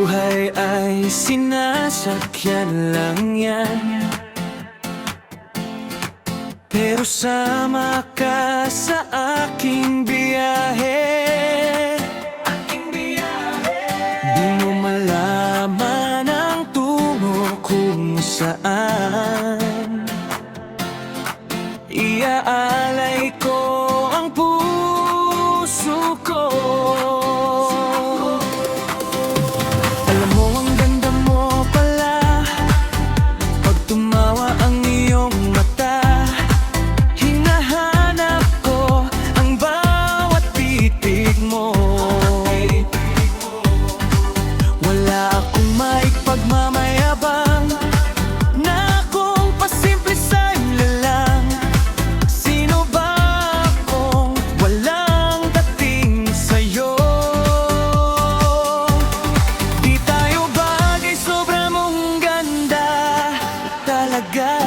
buhay ay sinasakyan lang yan, pero sama ka sa aking biyahe. Di mo malaman ang tungo kung saan. Iaalay ko ang puso ko. Alam mo, ang ganda mo pala pag tumawa ang iyong mata. Hinahanap ko ang bawat titig mo. Wala akong maipagmamayabang na kung pasimple sa'yo lang. Sino ba akong walang dating sa'yo? Di tayo bagay, sobra mong ganda talaga.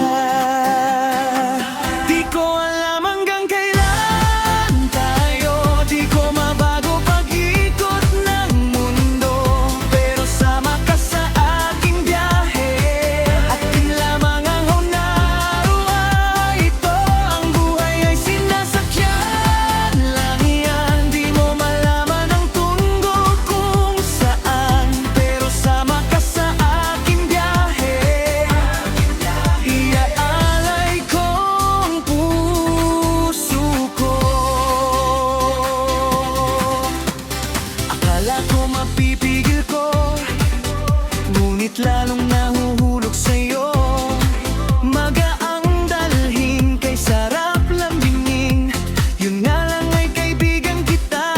Di ko alam hanggang kailan tayo, di ko mabago pag-ikot ng mundo, pero sama ka sa aking biyahe. Atin lamang ang araw-araw ito. Ang buhay ay sinasakyan lang yan. Di mo malaman ang tungo kung saan, pero sama ka sa aking biyahe. Iaalay ko ang puso ko. Akala ko mapipigil ko, ngunit lalong nahuhulog sa'yo. Magaang dalhin kay sarap lambingin, yun nga lang ay kaibigan kita.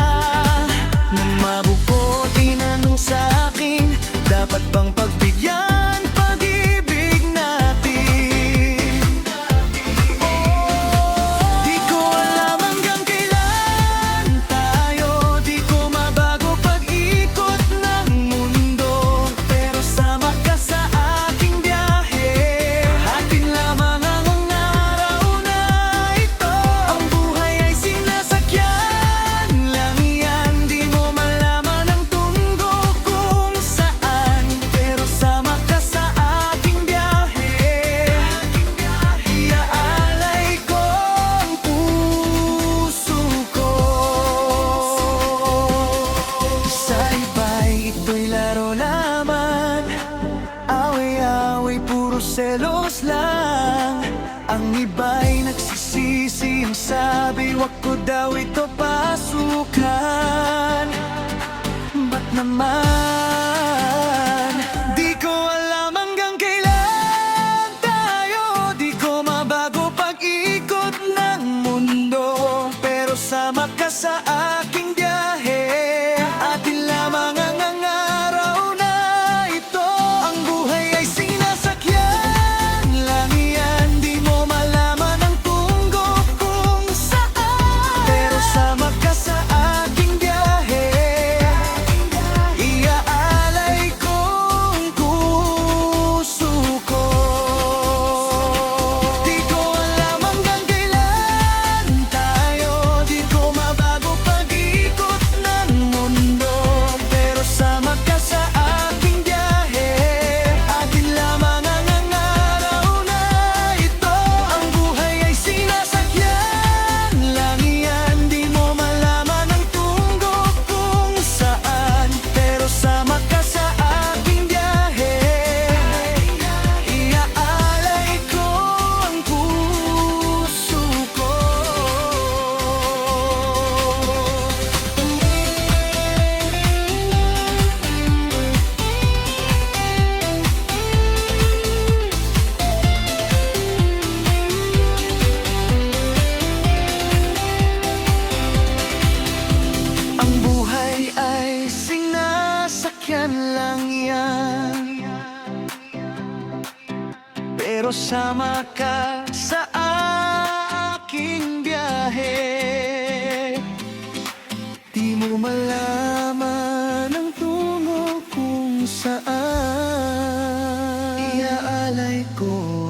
Nang mabuko, tinanong sa akin, dapat bang pagbigyan pag-ibig natin? Di ko alam hanggang kailan tayo, di ko mabago pag-ikot ng mundo, pero sama ka sa aking biyahe. Atin lamang ang araw na ito. Ang buhay ay sinasakyan lang yan. Di mo malaman ang tungo kung saan, pero sama ka sa aking biyahe. Iaalay ko ang puso ko. Sa iba'y ito'y laro lamang, away-away, puro selos lang. Ang iba'y nagsisisi, ang sabi, wag ko daw ito pasukan. Ba't naman? Di ko alam hanggang kailan tayo, di ko mabago pag-ikot ng mundo, pero sama ka sa aking biyahe. Atin lamang ang araw na ito. Ang buhay ay sinasakyan lang yan. Di mo malaman ang tungo kung saan, pero sama ka sa aking biyahe. Iaalay ko ang puso ko. Di ko alam hanggang kailan tayo, di ko mabago pag-ikot ng mundo, pero sama ka sa aking biyahe. Atin lamang ang araw na ito. Ang buhay ay sinasakyan lang yan. Di mo malaman ang tungo kung saan, pero sama ka sa aking biyahe. Iaalay ko ang puso ko. Ang buhay ay sinasakyan lang yan, pero sama ka sa aking biyahe. Di mo malaman ang tungo kung saan. Iaalay ko